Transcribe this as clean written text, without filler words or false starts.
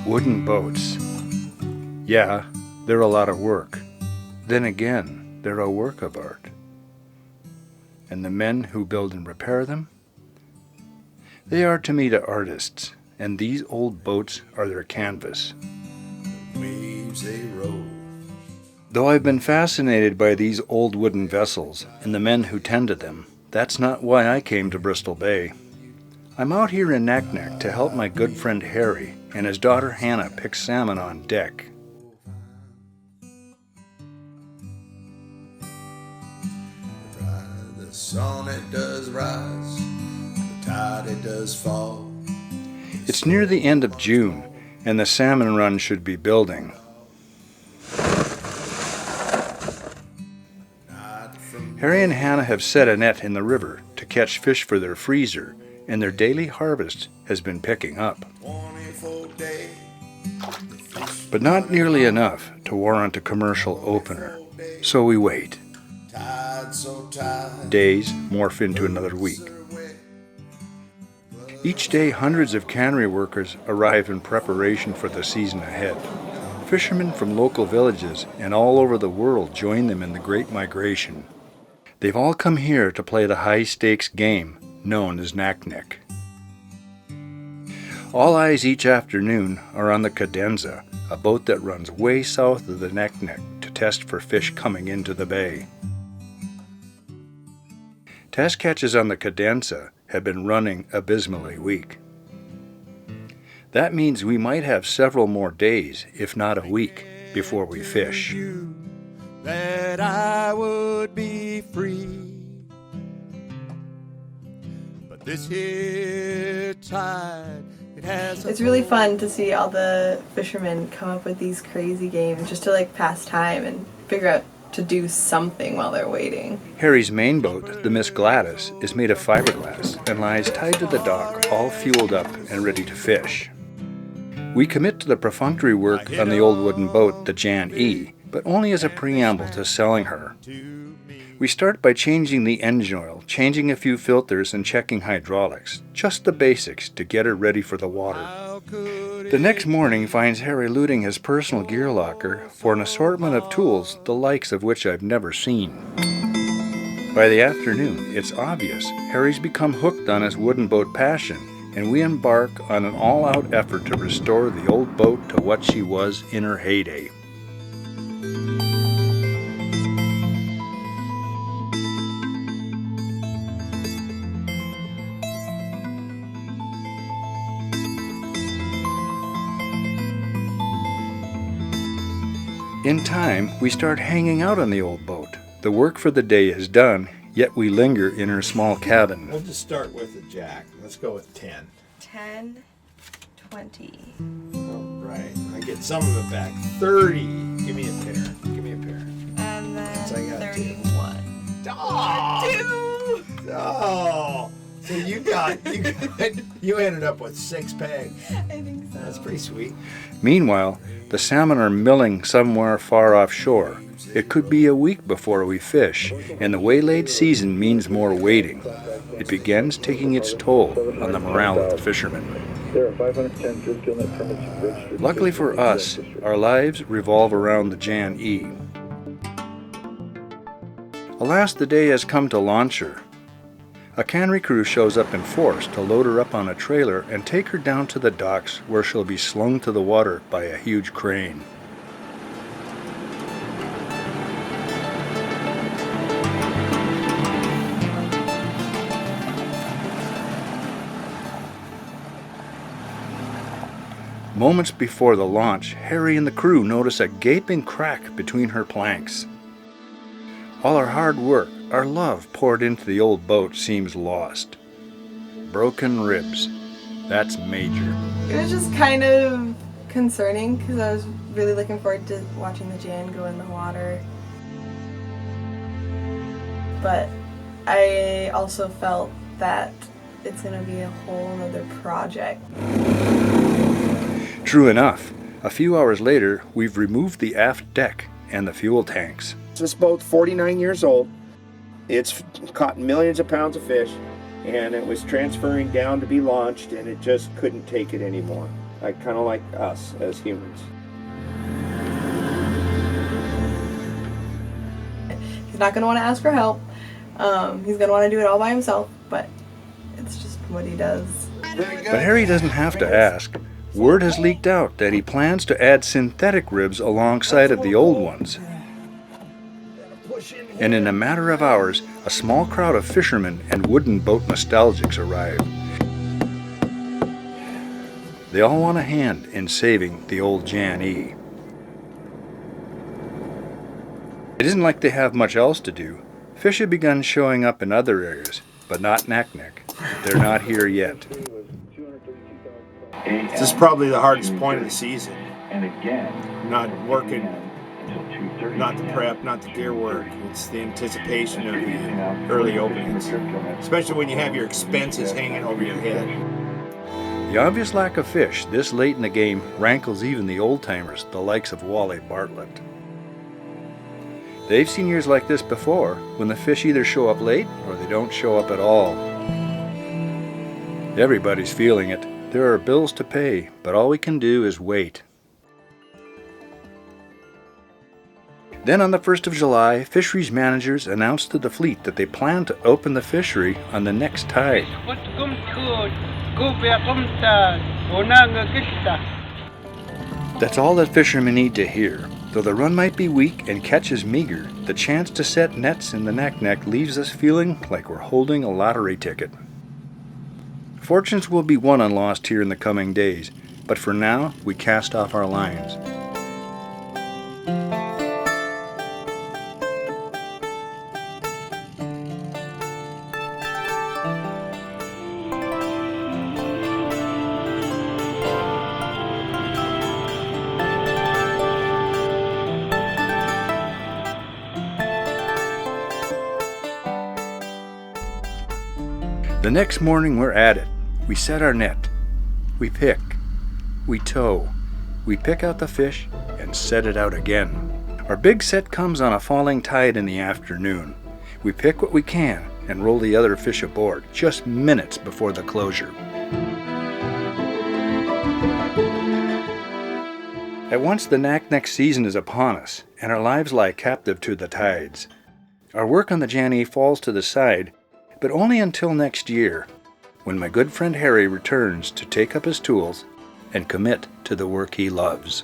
Wooden boats. Yeah, they're a lot of work. Then again, they're a work of art. And the men who build and repair them? They are to me the artists, and these old boats are their canvas. Waves they roll. Though I've been fascinated by these old wooden vessels and the men who tended them, that's not why I came to Bristol Bay. I'm out here in Breakneck to help my good friend Harry and his daughter Hannah pick salmon on deck. The sun it does rise, the tide it does fall. It's near the end of June, and the salmon run should be building. Harry and Hannah have set a net in the river to catch fish for their freezer, and their daily harvest has been picking up. But not nearly enough to warrant a commercial opener, so we wait. Days morph into another week. Each day, hundreds of cannery workers arrive in preparation for the season ahead. Fishermen from local villages and all over the world join them in the Great Migration. They've all come here to play the high-stakes game known as knack-neck. All eyes each afternoon are on the cadenza, a boat that runs way south of the knack-neck to test for fish coming into the bay. Test catches on the cadenza have been running abysmally weak. That means we might have several more days, if not a week, before we fish. That I would be free, but this here tide, it has. It's really fun to see all the fishermen come up with these crazy games just to like pass time and figure out to do something while they're waiting. Harry's main boat, the Miss Gladys, is made of fiberglass and lies tied to the dock, all fueled up and ready to fish. We commit to the perfunctory work on the old wooden boat, the Jan E, but only as a preamble to selling her. We start by changing the engine oil, changing a few filters, and checking hydraulics, just the basics to get her ready for the water. The next morning finds Harry looting his personal gear locker for an assortment of tools, the likes of which I've never seen. By the afternoon, it's obvious Harry's become hooked on his wooden boat passion, and we embark on an all-out effort to restore the old boat to what she was in her heyday. In time, we start hanging out on the old boat. The work for the day is done, yet we linger in her small cabin. We'll just start with the jack. Let's go with 10. 10, 20. All right. I get some of it back. 30. Give me a pair. Give me a pair. And Yes, I then got 31. Oh! 2! Oh! So you ended up with 6 pegs. I think so. That's pretty sweet. Meanwhile, the salmon are milling somewhere far offshore. It could be a week before we fish, and the waylaid season means more waiting. It begins taking its toll on the morale of the fishermen. Luckily for us, our lives revolve around the Jan E. Alas, the day has come to launch her. A cannery crew shows up in force to load her up on a trailer and take her down to the docks where she'll be slung to the water by a huge crane. Moments before the launch, Harry and the crew notice a gaping crack between her planks. All our hard work, our love poured into the old boat seems lost. Broken ribs. That's major. It was just kind of concerning because I was really looking forward to watching the Jan go in the water. But I also felt that it's going to be a whole other project. True enough. A few hours later, we've removed the aft deck and the fuel tanks. This boat's 49 years old. It's caught millions of pounds of fish, and it was transferring down to be launched, and it just couldn't take it anymore. Kind of like us as humans. He's not going to want to ask for help. He's going to want to do it all by himself, but it's just what he does. But Harry doesn't have to ask. Word has leaked out that he plans to add synthetic ribs alongside of the old ones. And in a matter of hours, a small crowd of fishermen and wooden boat nostalgics arrive. They all want a hand in saving the old Jan E. It isn't like they have much else to do. Fish have begun showing up in other areas, but not Naknek. They're not here yet. This is probably the hardest point of the season. Not working, not the prep, not the gear work. It's the anticipation of the early openings, especially when you have your expenses hanging over your head. The obvious lack of fish this late in the game rankles even the old-timers, the likes of Wally Bartlett. They've seen years like this before, when the fish either show up late or they don't show up at all. Everybody's feeling it. There are bills to pay, but all we can do is wait. Then on the 1st of July, fisheries managers announced to the fleet that they plan to open the fishery on the next tide. That's all that fishermen need to hear. Though the run might be weak and catch is meager, the chance to set nets in the Naknek leaves us feeling like we're holding a lottery ticket. Fortunes will be won and lost here in the coming days, but for now, we cast off our lines. The next morning we're at it. We set our net. We pick. We tow. We pick out the fish and set it out again. Our big set comes on a falling tide in the afternoon. We pick what we can and roll the other fish aboard just minutes before the closure. At once the Naknek season is upon us and our lives lie captive to the tides. Our work on the Jan E falls to the side, but only until next year, when my good friend Harry returns to take up his tools and commit to the work he loves.